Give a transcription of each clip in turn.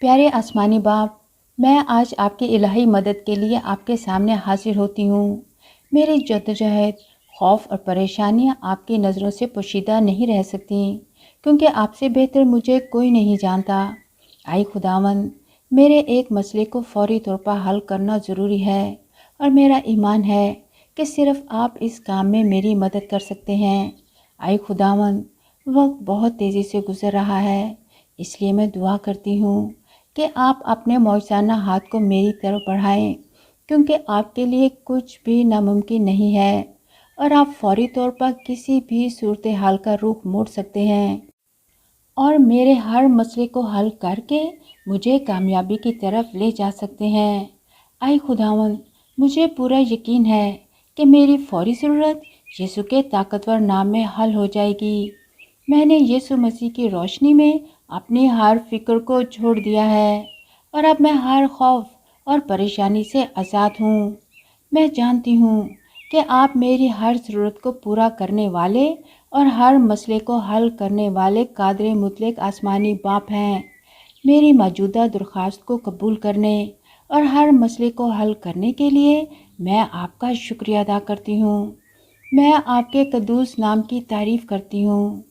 پیارے آسمانی باپ، میں آج آپ کی الہی مدد کے لیے آپ کے سامنے حاضر ہوتی ہوں۔ میری جدوجہد، خوف اور پریشانیاں آپ کی نظروں سے پوشیدہ نہیں رہ سکتیں، کیونکہ آپ سے بہتر مجھے کوئی نہیں جانتا۔ آئی خداوند، میرے ایک مسئلے کو فوری طور پر حل کرنا ضروری ہے، اور میرا ایمان ہے کہ صرف آپ اس کام میں میری مدد کر سکتے ہیں۔ آئی خداوند، وقت بہت تیزی سے گزر رہا ہے، اس لیے میں دعا کرتی ہوں کہ آپ اپنے معجزانہ ہاتھ کو میری طرف بڑھائیں، کیونکہ آپ کے لیے کچھ بھی ناممکن نہیں ہے، اور آپ فوری طور پر کسی بھی صورتحال کا رخ موڑ سکتے ہیں اور میرے ہر مسئلے کو حل کر کے مجھے کامیابی کی طرف لے جا سکتے ہیں۔ اے خداوند، مجھے پورا یقین ہے کہ میری فوری ضرورت یسوع کے طاقتور نام میں حل ہو جائے گی۔ میں نے یسوع مسیح کی روشنی میں اپنی ہر فکر کو چھوڑ دیا ہے، اور اب میں ہر خوف اور پریشانی سے آزاد ہوں۔ میں جانتی ہوں کہ آپ میری ہر ضرورت کو پورا کرنے والے اور ہر مسئلے کو حل کرنے والے قادر مطلق آسمانی باپ ہیں۔ میری موجودہ درخواست کو قبول کرنے اور ہر مسئلے کو حل کرنے کے لیے میں آپ کا شکریہ ادا کرتی ہوں۔ میں آپ کے قدوس نام کی تعریف کرتی ہوں،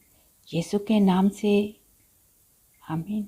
یسوع کے نام سے، آمین۔